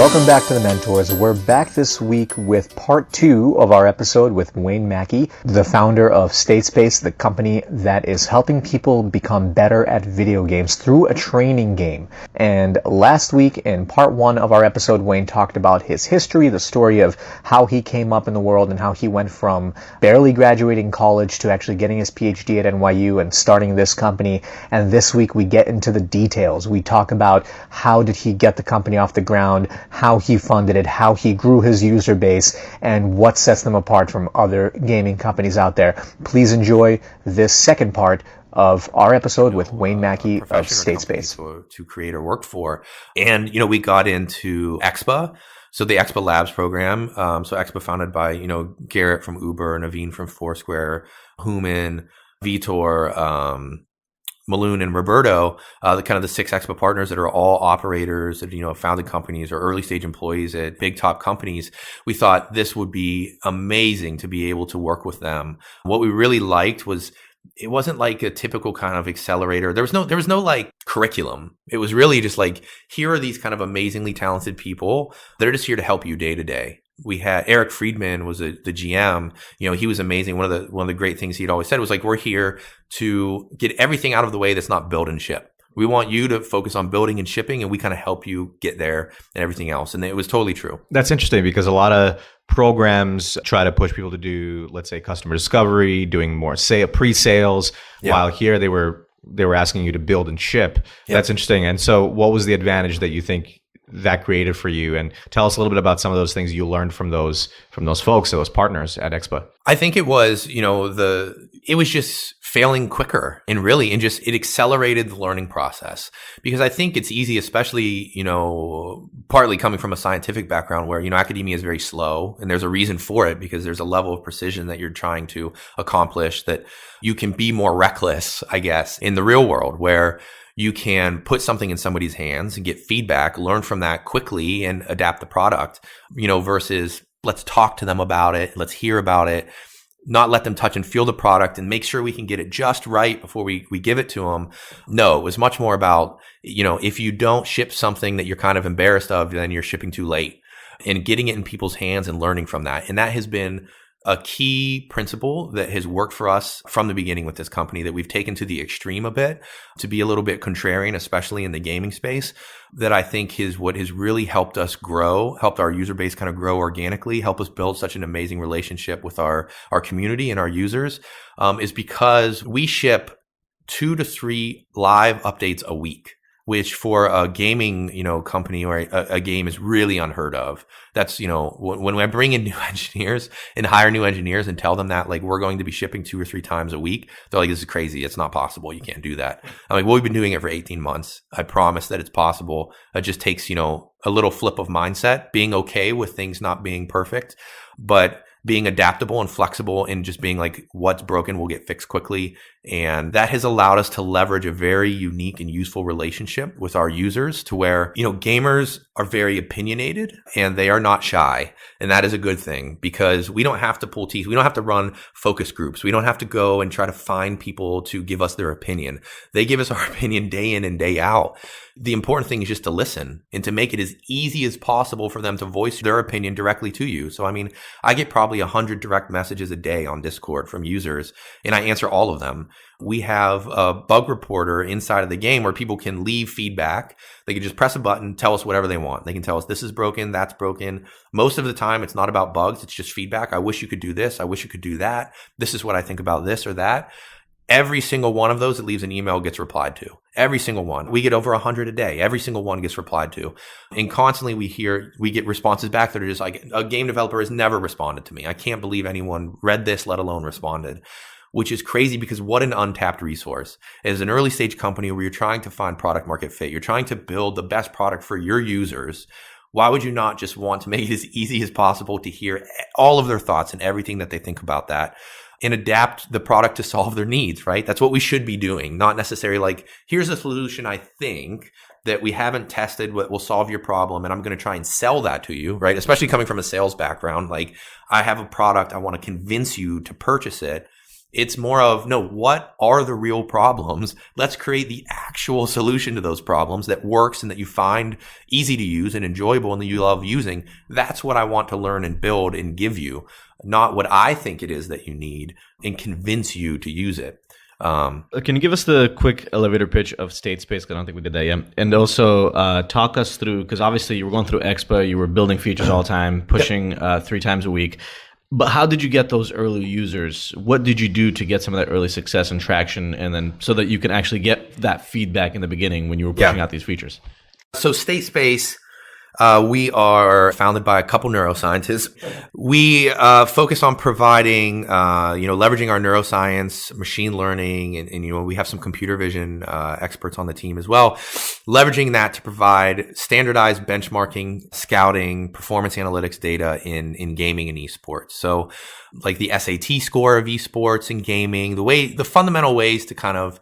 Welcome back to The Mentors. We're back this week with part 2 of our episode with Wayne Mackey, the founder of Statespace, the company that is helping people become better at video games through a training game. And last week in part 1 of our episode, Wayne talked about his history, the story of how he came up in the world and how he went from barely graduating college to actually getting his PhD at NYU and starting this company. And this week we get into the details. We talk about how did he get the company off the ground, how he funded it, how he grew his user base, and what sets them apart from other gaming companies out there. Please enjoy this second part of our episode with Wayne Mackey of Statespace. To create or work for. And, we got into Expa. So the Expa Labs program. So Expa founded by, Garrett from Uber, Naveen from Foursquare, Human, Vitor, Maloon and Roberto, the 6 Expa partners that are all operators of, founded companies or early stage employees at big top companies. We thought this would be amazing to be able to work with them. What we really liked was it wasn't like a typical kind of accelerator. There was no like curriculum. It was really just like, here are these kind of amazingly talented people that are just here to help you day to day. We had Eric Friedman was the GM. He was amazing. One of the great things he'd always said was like, we're here to get everything out of the way that's not build and ship. We want you to focus on building and shipping, and we kind of help you get there and everything else. And it was totally true. That's interesting because a lot of programs try to push people to do, let's say, customer discovery, doing more pre-sales, while here they were asking you to build and ship. Yep. That's interesting. And so what was the advantage that you think that created for you? And tell us a little bit about some of those things you learned from those folks, those partners at Expa. I think it was, it was just failing quicker and just it accelerated the learning process, because I think it's easy, especially, partly coming from a scientific background where, academia is very slow, and there's a reason for it because there's a level of precision that you're trying to accomplish that you can be more reckless, I guess, in the real world where you can put something in somebody's hands and get feedback, learn from that quickly and adapt the product, versus let's talk to them about it. Let's hear about it, not let them touch and feel the product and make sure we can get it just right before we give it to them. No, it was much more about, if you don't ship something that you're kind of embarrassed of, then you're shipping too late, and getting it in people's hands and learning from that. And that has been a key principle that has worked for us from the beginning with this company, that we've taken to the extreme a bit to be a little bit contrarian, especially in the gaming space, that I think is what has really helped us grow, helped our user base kind of grow organically, help us build such an amazing relationship with our community and our users, is because we ship 2 to 3 live updates a week, which for a gaming, company or a game is really unheard of. That's, when I bring in new engineers and hire new engineers and tell them that, like, we're going to be shipping 2 or 3 times a week, they're like, this is crazy. It's not possible. You can't do that. I'm like, well, we've been doing it for 18 months. I promise that it's possible. It just takes, a little flip of mindset, being okay with things not being perfect, but being adaptable and flexible and just being like, what's broken will get fixed quickly. And that has allowed us to leverage a very unique and useful relationship with our users to where, gamers are very opinionated and they are not shy. And that is a good thing because we don't have to pull teeth. We don't have to run focus groups. We don't have to go and try to find people to give us their opinion. They give us our opinion day in and day out. The important thing is just to listen and to make it as easy as possible for them to voice their opinion directly to you. So, I get probably 100 direct messages a day on Discord from users, and I answer all of them. We have a bug reporter inside of the game where people can leave feedback. They can just press a button, tell us whatever they want. They can tell us this is broken, that's broken. Most of the time, it's not about bugs. It's just feedback. I wish you could do this. I wish you could do that. This is what I think about this or that. Every single one of those that leaves an email gets replied to. Every single one. We get over 100 a day. Every single one gets replied to. And constantly we get responses back that are just like, a game developer has never responded to me. I can't believe anyone read this, let alone responded. Which is crazy because what an untapped resource. As an early stage company where you're trying to find product market fit, you're trying to build the best product for your users, why would you not just want to make it as easy as possible to hear all of their thoughts and everything that they think about that? And adapt the product to solve their needs, right? That's what we should be doing, not necessarily like, here's a solution I think that we haven't tested what will solve your problem, and I'm going to try and sell that to you, right? Especially coming from a sales background, like, I have a product, I want to convince you to purchase it. It's more of, no, what are the real problems? Let's create the actual solution to those problems that works and that you find easy to use and enjoyable and that you love using, that's what I want to learn and build and give you, not what I think it is that you need and convince you to use it. Can you give us the quick elevator pitch of Statespace? I don't think we did that yet. And also talk us through, because obviously you were going through Expa, you were building features all the time, pushing 3 times a week. But how did you get those early users? What did you do to get some of that early success and traction, and then so that you can actually get that feedback in the beginning when you were pushing out these features? So Statespace, we are founded by a couple neuroscientists. We focus on providing, leveraging our neuroscience, machine learning, and we have some computer vision experts on the team as well, leveraging that to provide standardized benchmarking, scouting, performance analytics data in gaming and esports. So like the SAT score of esports and gaming, the fundamental ways to kind of,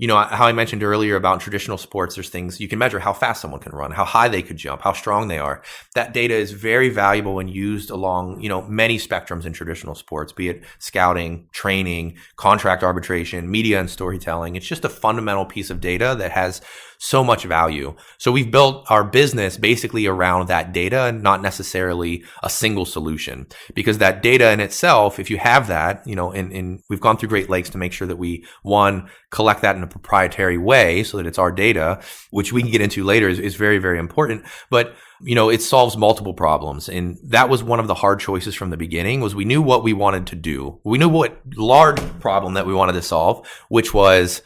how I mentioned earlier about traditional sports, there's things you can measure how fast someone can run, how high they could jump, how strong they are. That data is very valuable and used along, many spectrums in traditional sports, be it scouting, training, contract arbitration, media and storytelling. It's just a fundamental piece of data that has so much value. So we've built our business basically around that data, not necessarily a single solution, because that data in itself, if you have that, and we've gone through great lengths to make sure that we, one, collect that in a proprietary way so that it's our data, which we can get into later is very, very important. But it solves multiple problems. And that was one of the hard choices from the beginning, was we knew what we wanted to do. We knew what large problem that we wanted to solve, which was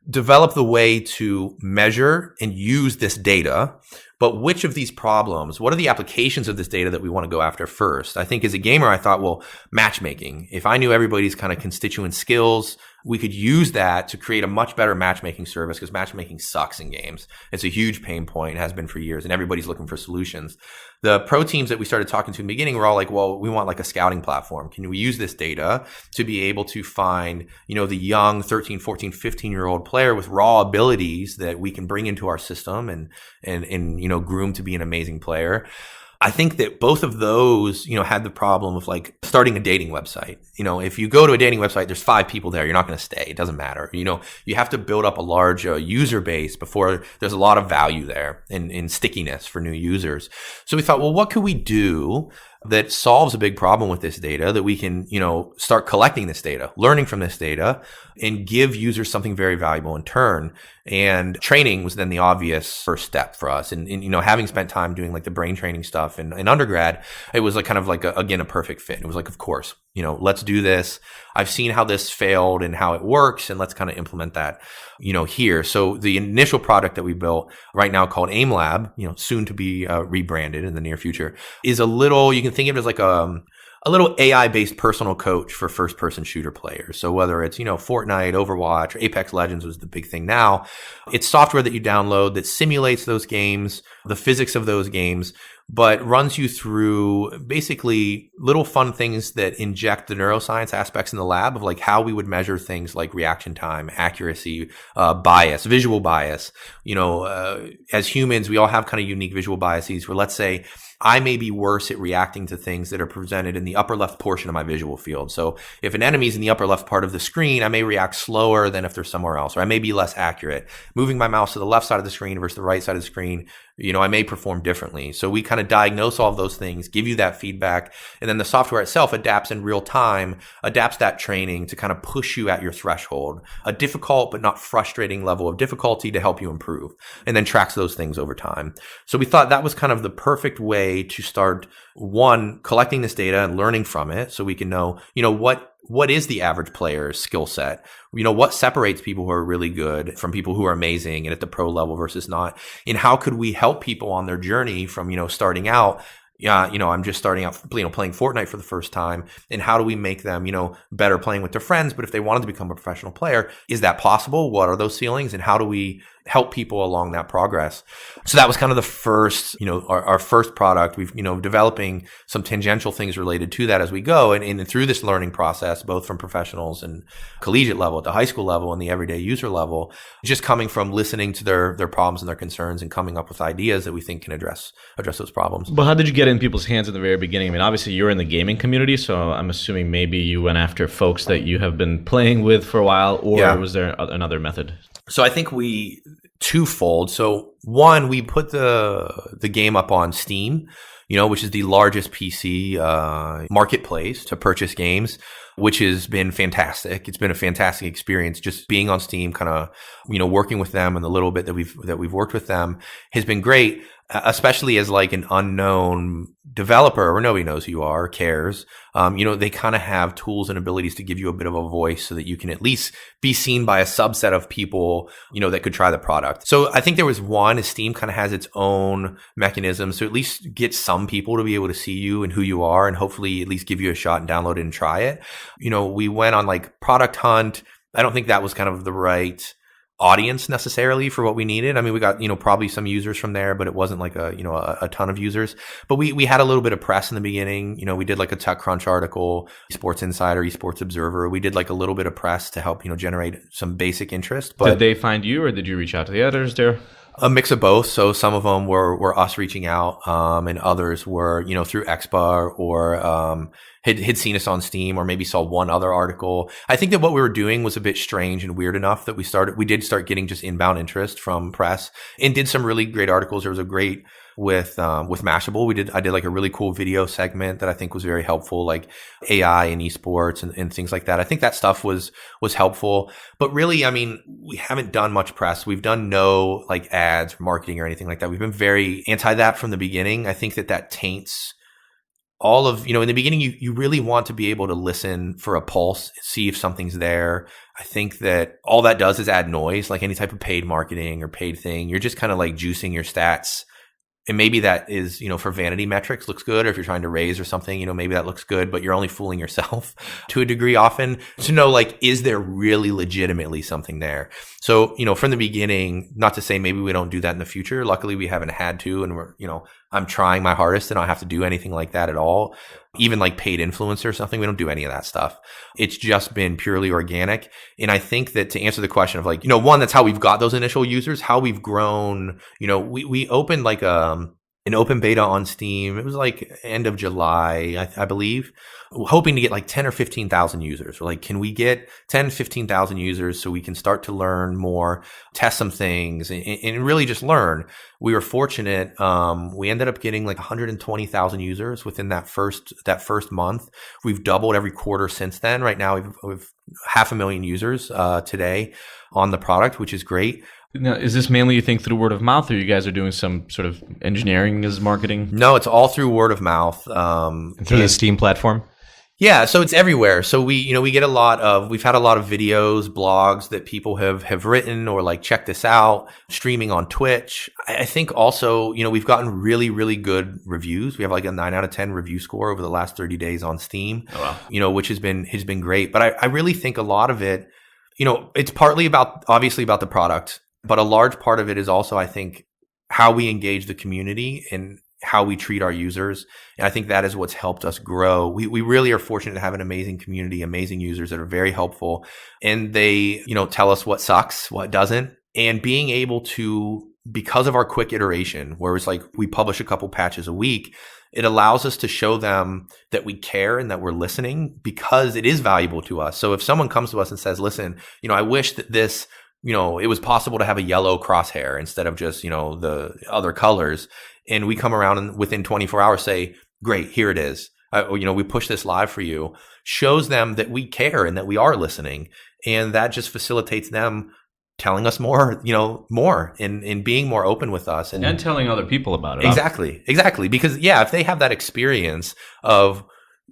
develop the way to measure and use this data. But which of these problems, what are the applications of this data that we want to go after first? I think as a gamer, I thought, well, matchmaking. If I knew everybody's kind of constituent skills, we could use that to create a much better matchmaking service, because matchmaking sucks in games. It's a huge pain point, has been for years, and everybody's looking for solutions. The pro teams that we started talking to in the beginning were all like, well, we want like a scouting platform. Can we use this data to be able to find, the young 13, 14, 15-year-old player with raw abilities that we can bring into our system and groom to be an amazing player? I think that both of those, had the problem of like starting a dating website. If you go to a dating website, there's 5 people there. You're not going to stay. It doesn't matter. You have to build up a large user base before there's a lot of value there and stickiness for new users. So we thought, well, what could we do that solves a big problem with this data, that we can, start collecting this data, learning from this data, and give users something very valuable in turn. And training was then the obvious first step for us. And having spent time doing like the brain training stuff in undergrad, it was like kind of like a perfect fit. It was like, of course, let's do this. I've seen how this failed and how it works, and let's kind of implement that, here. So the initial product that we built right now called AIM Lab, soon to be rebranded in the near future, is a little, you can think of it as like a little AI-based personal coach for first-person shooter players. So whether it's, Fortnite, Overwatch, or Apex Legends was the big thing now, it's software that you download that simulates those games, the physics of those games, but runs you through basically little fun things that inject the neuroscience aspects in the lab of like how we would measure things like reaction time, accuracy, bias, visual bias. As humans, we all have kind of unique visual biases where, let's say, I may be worse at reacting to things that are presented in the upper left portion of my visual field. So if an enemy is in the upper left part of the screen, I may react slower than if they're somewhere else, or I may be less accurate. Moving my mouse to the left side of the screen versus the right side of the screen, I may perform differently. So we kind of diagnose all of those things, give you that feedback, and then the software itself adapts in real time, adapts that training to kind of push you at your threshold, a difficult but not frustrating level of difficulty to help you improve, and then tracks those things over time. So we thought that was kind of the perfect way to start, one, collecting this data and learning from it so we can know, what is the average player's skill set? What separates people who are really good from people who are amazing and at the pro level versus not? And how could we help people on their journey from, starting out? I'm just starting out, playing Fortnite for the first time. And how do we make them, better playing with their friends? But if they wanted to become a professional player, is that possible? What are those ceilings? And how do we help people along that progress? So that was kind of the first, our first product. We've, developing some tangential things related to that as we go. And through this learning process, both from professionals and collegiate level, at the high school level and the everyday user level, just coming from listening to their problems and their concerns and coming up with ideas that we think can address those problems. But how did you get in people's hands in the very beginning? I mean, obviously you're in the gaming community, so I'm assuming maybe you went after folks that you have been playing with for a while, or was there another method? So I think we twofold. So one, we put the game up on Steam, which is the largest PC marketplace to purchase games, which has been fantastic. It's been a fantastic experience just being on Steam, kind of, working with them, and the little bit that we've worked with them has been great, especially as like an unknown developer where nobody knows who you are or cares. They kind of have tools and abilities to give you a bit of a voice so that you can at least be seen by a subset of people, that could try the product. So I think there was one, is Steam kind of has its own mechanisms to at least get some people to be able to see you and who you are, and hopefully at least give you a shot and download it and try it. We went on like Product Hunt. I don't think that was kind of the right audience necessarily for what we needed. I mean, we got, probably some users from there, but it wasn't like a ton of users. But we had a little bit of press in the beginning. We did like a TechCrunch article, Sports Insider, Esports Observer. We did like a little bit of press to help, generate some basic interest. But did they find you, or did you reach out to the editors there? A mix of both. So some of them were us reaching out, and others were, through Expa or, had seen us on Steam, or maybe saw one other article. I think that what we were doing was a bit strange and weird enough that we did start getting just inbound interest from press, and did some really great articles. There was a great with Mashable. I did like a really cool video segment that I think was very helpful, like AI and esports and things like that. I think that stuff was helpful, but really, I mean, we haven't done much press. We've done no like ads, marketing, or anything like that. We've been very anti that from the beginning. I think that taints all of, in the beginning, you really want to be able to listen for a pulse, see if something's there. I think that all that does is add noise, like any type of paid marketing or paid thing. You're just kind of like juicing your stats. And maybe that is, for vanity metrics looks good, or if you're trying to raise or something, maybe that looks good, but you're only fooling yourself to a degree often to know, like, is there really legitimately something there? So, from the beginning, not to say maybe we don't do that in the future. Luckily, we haven't had to, and we're, I'm trying my hardest to not have to do anything like that at all. Even like paid influencer or something, we don't do any of that stuff. It's just been purely organic. And I think that to answer the question of like, one, that's how we've got those initial users, how we've grown. We opened like an open beta on Steam. It was like end of July, I believe, hoping to get like 10 or 15,000 users. We're like, can we get 10, 15,000 users so we can start to learn more, test some things, and really just learn? We were fortunate. We ended up getting like 120,000 users within that first month. We've doubled every quarter since then. Right now, we've 500,000 users today on the product, which is great. Now, is this mainly, you think, through word of mouth, or you guys are doing some sort of engineering as marketing? No, it's all through word of mouth. Through the Steam platform? Yeah, so it's everywhere. So we get we've had a lot of videos, blogs that people have written, or like, check this out, streaming on Twitch. I think also, we've gotten really, really good reviews. We have like a 9 out of 10 review score over the last 30 days on Steam. Oh, wow. Which has been great. But I really think a lot of it, it's partly obviously about the product, but a large part of it is also, I think, how we engage the community and how we treat our users. And I think that is what's helped us grow. We really are fortunate to have an amazing community, amazing users that are very helpful. And they, tell us what sucks, what doesn't. And being able to, because of our quick iteration, where it's like we publish a couple patches a week, it allows us to show them that we care and that we're listening, because it is valuable to us. So if someone comes to us and says, listen, I wish that this, it was possible to have a yellow crosshair instead of just, the other colors. And we come around and within 24 hours say, great, here it is. We push this live for you, shows them that we care and that we are listening. And that just facilitates them telling us more, more and being more open with us. And telling other people about it. Exactly. Because if they have that experience of,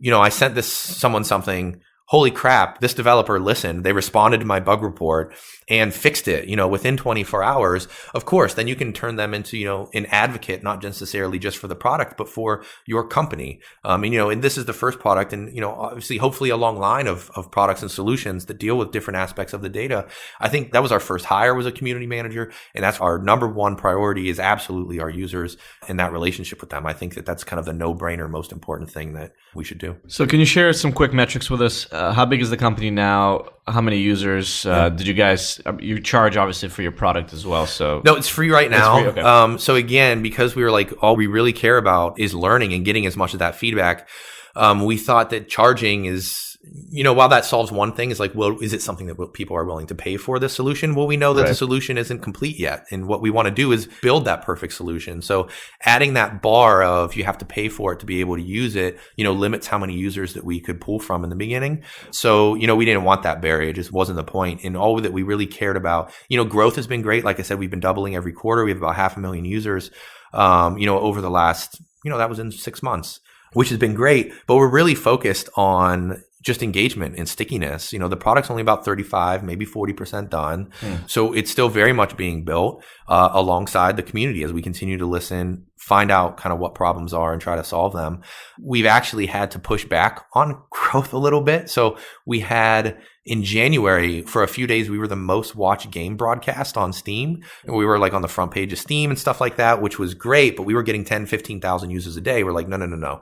I sent someone something, holy crap, this developer listened, they responded to my bug report and fixed it, within 24 hours, of course, then you can turn them into, an advocate, not necessarily just for the product, but for your company. And this is the first product, and, obviously, hopefully a long line of products and solutions that deal with different aspects of the data. I think that was our first hire, was a community manager. And that's our number one priority, is absolutely our users and that relationship with them. I think that's kind of the no-brainer, most important thing that we should do. So can you share some quick metrics with us? How big is the company now? How many users did you guys? You charge obviously for your product as well. So no, it's free right now. It's free? Okay. So again, because we were like, all we really care about is learning and getting as much of that feedback. We thought that charging is while that solves one thing, is like, well, is it something that people are willing to pay for this solution? Well, we know that the solution isn't complete yet. And what we want to do is build that perfect solution. So adding that bar of you have to pay for it to be able to use it, limits how many users that we could pull from in the beginning. So, we didn't want that barrier. It just wasn't the point. And all that we really cared about, growth has been great. Like I said, we've been doubling every quarter. We have about 500,000 users, over the last, that was in 6 months, which has been great. But we're really focused on just engagement and stickiness. The product's only about 35, maybe 40% done. So it's still very much being built alongside the community as we continue to listen, find out kind of what problems are and try to solve them. We've actually had to push back on growth a little bit. So we had in January, for a few days, we were the most watched game broadcast on Steam. And we were like on the front page of Steam and stuff like that, which was great, but we were getting 10, 15,000 users a day. We're like, no.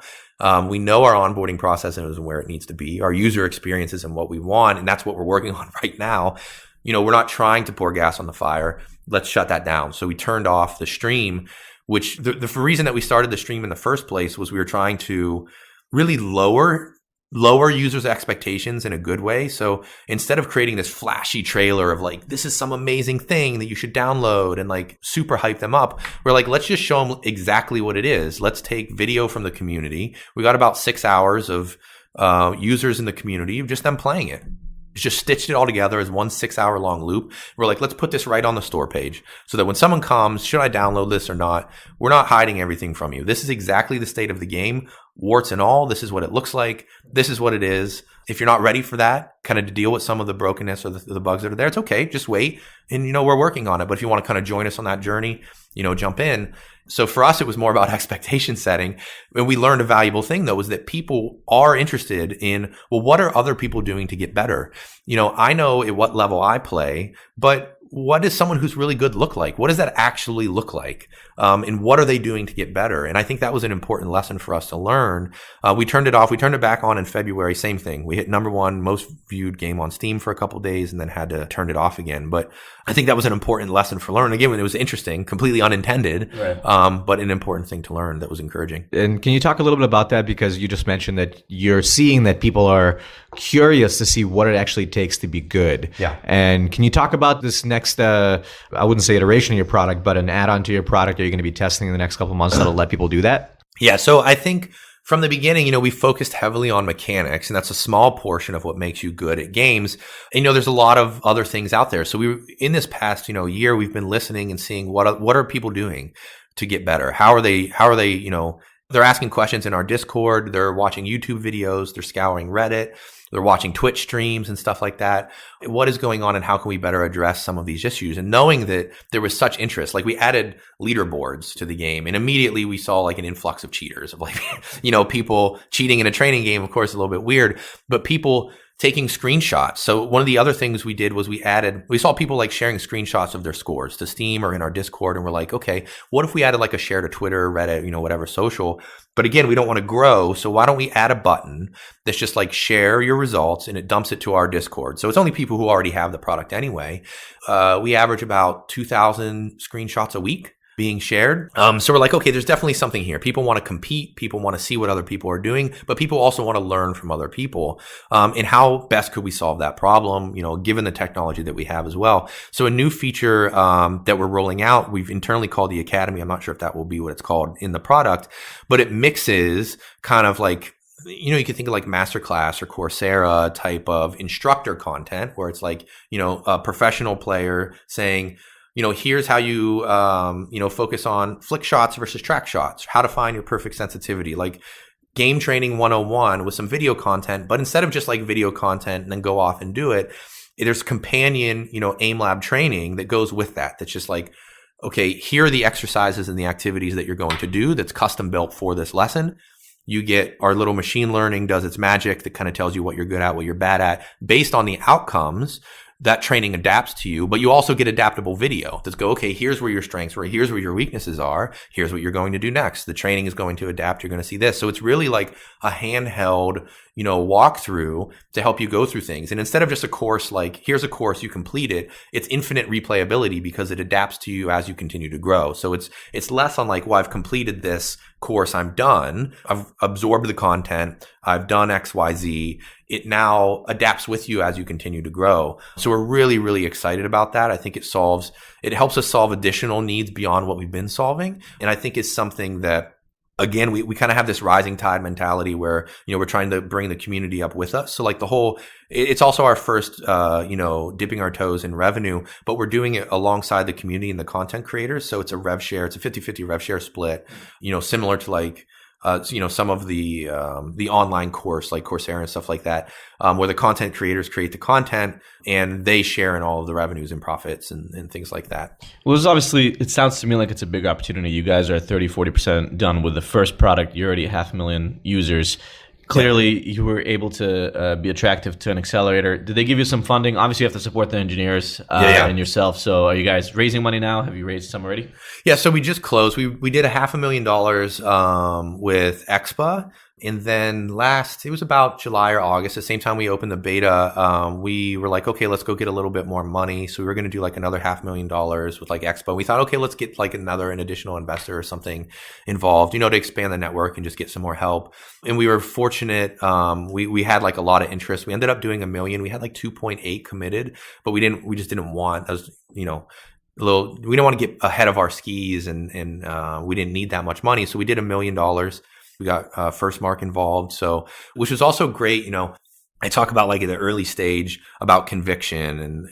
We know our onboarding process isn't where it needs to be. Our user experience isn't what we want. And that's what we're working on right now. We're not trying to pour gas on the fire. Let's shut that down. So we turned off the stream, which the reason that we started the stream in the first place was we were trying to really lower users' expectations in a good way. So instead of creating this flashy trailer of like, this is some amazing thing that you should download and like super hype them up, we're like, let's just show them exactly what it is. Let's take video from the community. We got about 6 hours of users in the community of just them playing it. Just stitched it all together as one 6-hour long loop. We're like, let's put this right on the store page so that when someone comes, should I download this or not? We're not hiding everything from you. This is exactly the state of the game, warts and all. This is what it looks like. This is what it is. If you're not ready for that, kind of to deal with some of the brokenness or the bugs that are there, it's okay. Just wait. And, we're working on it. But if you want to kind of join us on that journey, jump in. So for us, it was more about expectation setting. And we learned a valuable thing, though, was that people are interested in, well, what are other people doing to get better? I know at what level I play, but what does someone who's really good look like? What does that actually look like? And what are they doing to get better? And I think that was an important lesson for us to learn. We turned it off. We turned it back on in February. Same thing. We hit #1 most viewed game on Steam for a couple of days and then had to turn it off again. But I think that was an important lesson for learning. Again, it was interesting, completely unintended, but an important thing to learn that was encouraging. And can you talk a little bit about that? Because you just mentioned that you're seeing that people are curious to see what it actually takes to be good. Yeah. And can you talk about this next, I wouldn't say iteration of your product, but an add-on to your product? Are you going to be testing in the next couple of months that'll let people do that? Yeah. So I think from the beginning, we focused heavily on mechanics, and that's a small portion of what makes you good at games. And, there's a lot of other things out there. So in this past, year, we've been listening and seeing what are people doing to get better? How are they, they're asking questions in our Discord. They're watching YouTube videos. They're scouring Reddit. They're watching Twitch streams and stuff like that. What is going on and how can we better address some of these issues? And knowing that there was such interest, like we added leaderboards to the game and immediately we saw like an influx of cheaters of like, people cheating in a training game, of course, a little bit weird, but people taking screenshots. So one of the other things we did was we saw people like sharing screenshots of their scores to Steam or in our Discord. And we're like, okay, what if we added like a share to Twitter, Reddit, whatever social. But again, we don't want to grow. So why don't we add a button that's just like share your results and it dumps it to our Discord. So it's only people who already have the product anyway. We average about 2,000 screenshots a week being shared. So we're like, okay, there's definitely something here. People want to compete. People want to see what other people are doing, but people also want to learn from other people. And how best could we solve that problem, given the technology that we have as well. So a new feature that we're rolling out, we've internally called the Academy. I'm not sure if that will be what it's called in the product, but it mixes kind of like, you can think of like Masterclass or Coursera type of instructor content where it's like, a professional player saying, here's how you, focus on flick shots versus track shots, how to find your perfect sensitivity, like game training 101 with some video content. But instead of just like video content and then go off and do it, there's companion, aim lab training that goes with that. That's just like, okay, here are the exercises and the activities that you're going to do that's custom built for this lesson. You get our little machine learning does its magic that kind of tells you what you're good at, what you're bad at based on the outcomes. That training adapts to you, but you also get adaptable video that's go, okay, here's where your strengths are, here's where your weaknesses are, here's what you're going to do next. The training is going to adapt. You're going to see this. So it's really like a handheld, walkthrough to help you go through things. And instead of just a course, like here's a course, you complete it, it's infinite replayability because it adapts to you as you continue to grow. So it's less on like, well, I've completed this course, I'm done. I've absorbed the content. I've done X, Y, Z. It now adapts with you as you continue to grow. So we're really, really excited about that. I think it helps us solve additional needs beyond what we've been solving. And I think it's something that, again, we kind of have this rising tide mentality where, we're trying to bring the community up with us. So like it's also our first, dipping our toes in revenue, but we're doing it alongside the community and the content creators. So it's a rev share. It's a 50-50 rev share split, similar to like, some of the online course like Coursera and stuff like that, where the content creators create the content and they share in all of the revenues and profits and things like that. Well, it sounds to me like it's a big opportunity. You guys are 30-40% done with the first product. You're already at 500,000 users. Clearly, you were able to be attractive to an accelerator. Did they give you some funding? Obviously, you have to support the engineers and yourself. So are you guys raising money now? Have you raised some already? Yeah, so we just closed. We did $500,000 with Expa. And then it was about July or August, the same time we opened the beta, we were like, okay, let's go get a little bit more money. So we were going to do like another $500,000 with like Expa. We thought, okay, let's get like an additional investor or something involved, to expand the network and just get some more help. And we were fortunate. We had like a lot of interest. We ended up doing $1 million. We had like 2.8 committed, but we just didn't want, we didn't want to get ahead of our skis and we didn't need that much money. So we did $1 million. We got FirstMark involved, which was also great. I talk about like at the early stage about conviction, and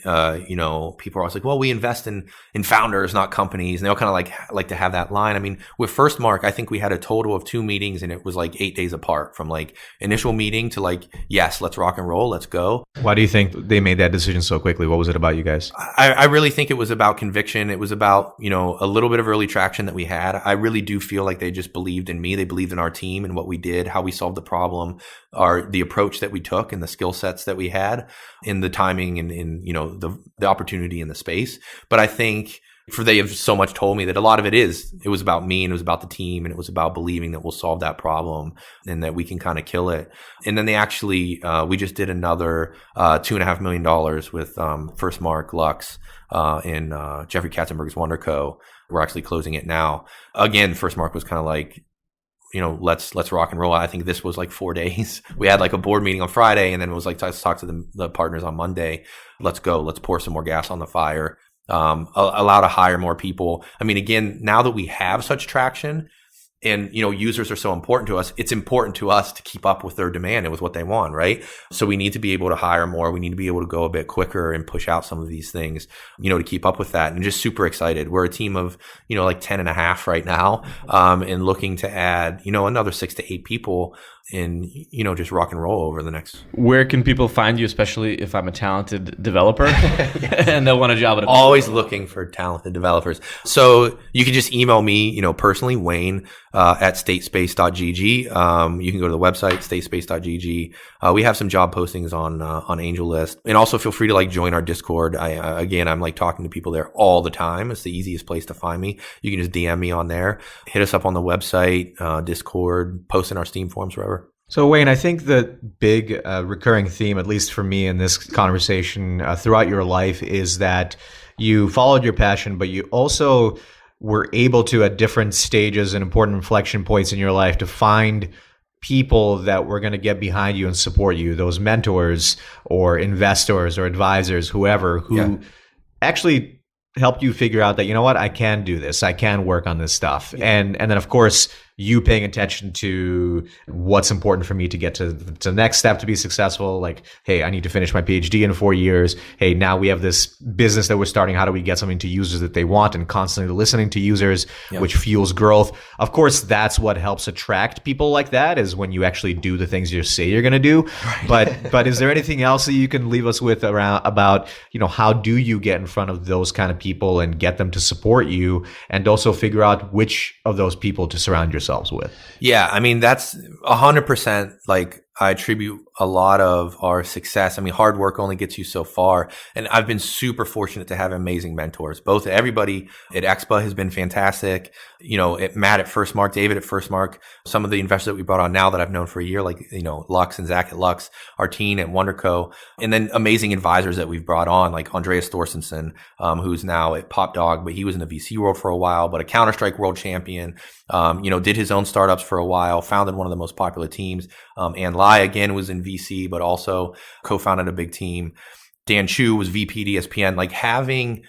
people are always like, "Well, we invest in founders, not companies." And they all kind of like to have that line. I mean, with FirstMark, I think we had a total of 2 meetings, and it was like 8 days apart from like initial meeting to like, yes, let's rock and roll, let's go. Why do you think they made that decision so quickly? What was it about you guys? I really think it was about conviction. It was about a little bit of early traction that we had. I really do feel like they just believed in me. They believed in our team and what we did, how we solved the problem, the approach that we took, and the skill sets that we had, in the timing and in the opportunity in the space. But I think they have so much told me that a lot of it was about me, and it was about the team, and it was about believing that we'll solve that problem and that we can kind of kill it. And then they actually we just did another $2.5 million with FirstMark, Lux, and Jeffrey Katzenberg's WonderCo. We're actually closing it now. Again, FirstMark was kind of like, let's rock and roll. I think this was like 4 days. We had like a board meeting on Friday, and then it was like, let's talk to the partners on Monday. Let's go. Let's pour some more gas on the fire. Allow to hire more people. I mean, again, now that we have such traction, and users are so important to us, it's important to us to keep up with their demand and with what they want, right? So we need to be able to hire more. We need to be able to go a bit quicker and push out some of these things, to keep up with that. And just super excited. We're a team of, like 10 and a half right now, and looking to add, another 6 to 8 people and, just rock and roll over the next. Where can people find you, especially if I'm a talented developer and they'll want a job at a company? Always looking for talented developers. So you can just email me, personally, Wayne, at statespace.gg. You can go to the website, statespace.gg. We have some job postings on AngelList, and also feel free to like join our Discord. I'm like talking to people there all the time. It's the easiest place to find me. You can just DM me on there, hit us up on the website, Discord, post in our Steam forums, wherever. So Wayne, I think the big recurring theme, at least for me in this conversation throughout your life, is that you followed your passion, but you also were able to, at different stages and important inflection points in your life, to find people that were going to get behind you and support you, those mentors or investors or advisors, whoever, who actually helped you figure out that, I can do this. I can work on this stuff. Yeah. And then, of course, you paying attention to what's important for me to get to the next step to be successful. Like, hey, I need to finish my PhD in 4 years. Hey, now we have this business that we're starting. How do we get something to users that they want? And constantly listening to users, which fuels growth. Of course, that's what helps attract people like that, is when you actually do the things you say you're going to do. Right. But is there anything else that you can leave us with about, how do you get in front of those kind of people and get them to support you, and also figure out which of those people to surround yourself with? Yeah, I mean, that's 100% like I attribute a lot of our success. I mean, hard work only gets you so far. And I've been super fortunate to have amazing mentors. Both everybody at Expa has been fantastic. Matt at First Mark, David at First Mark, some of the investors that we brought on now that I've known for a year, like, Lux and Zach at Lux, Artine at WonderCo, and then amazing advisors that we've brought on, like Andreas Thorstensen, who's now at PopDog, but he was in the VC world for a while, but a Counter-Strike world champion, did his own startups for a while, founded one of the most popular teams. And Lai, again, was in VC, but also co-founded a big team. Dan Chu was VP at ESPN. Like, having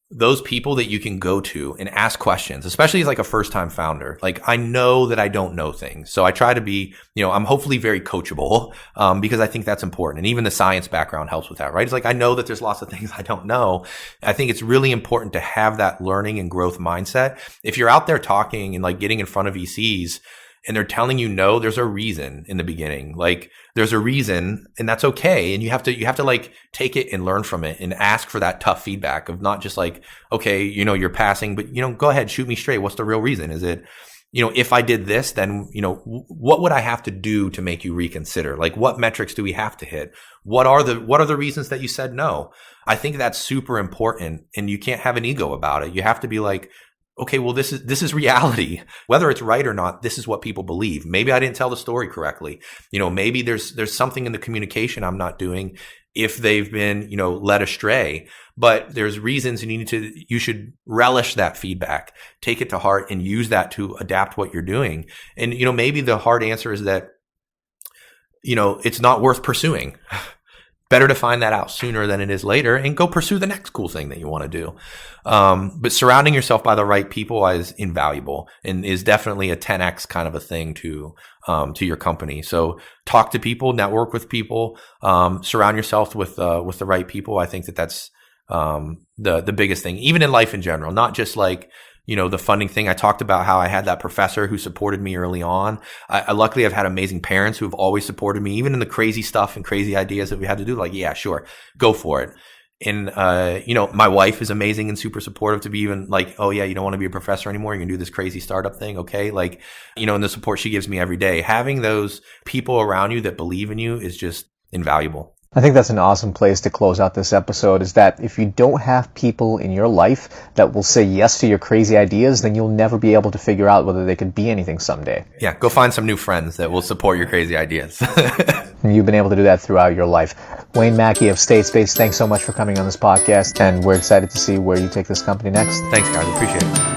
those people that you can go to and ask questions, especially as like a first-time founder. Like, I know that I don't know things. So I try to be, I'm hopefully very coachable, because I think that's important. And even the science background helps with that, right? It's like, I know that there's lots of things I don't know. I think it's really important to have that learning and growth mindset. If you're out there talking and like getting in front of VCs, and they're telling you no, there's a reason in the beginning. Like, there's a reason, and that's okay. And you have to like take it and learn from it and ask for that tough feedback of not just like, okay, you're passing, but go ahead, shoot me straight. What's the real reason? Is it, if I did this, then, what would I have to do to make you reconsider? Like, what metrics do we have to hit? What are the reasons that you said no? I think that's super important, and you can't have an ego about it. You have to be like, okay, well, this is reality. Whether it's right or not, this is what people believe. Maybe I didn't tell the story correctly. Maybe there's something in the communication I'm not doing if they've been, led astray. But there's reasons, and you should relish that feedback, take it to heart, and use that to adapt what you're doing. And, maybe the hard answer is that, it's not worth pursuing. Better to find that out sooner than it is later and go pursue the next cool thing that you want to do. But surrounding yourself by the right people is invaluable and is definitely a 10x kind of a thing to your company. So talk to people, network with people, surround yourself with the right people. I think that's the biggest thing, even in life in general, not just like, the funding thing. I talked about how I had that professor who supported me early on. I luckily have had amazing parents who have always supported me, even in the crazy stuff and crazy ideas that we had to do. Like, yeah, sure, go for it. And, my wife is amazing and super supportive to be even like, oh yeah, you don't want to be a professor anymore. You can do this crazy startup thing. Okay. Like, and the support she gives me every day, having those people around you that believe in you is just invaluable. I think that's an awesome place to close out this episode, is that if you don't have people in your life that will say yes to your crazy ideas, then you'll never be able to figure out whether they could be anything someday. Yeah, go find some new friends that will support your crazy ideas. And you've been able to do that throughout your life. Wayne Mackey of Statespace, thanks so much for coming on this podcast, and we're excited to see where you take this company next. Thanks, guys. Appreciate it.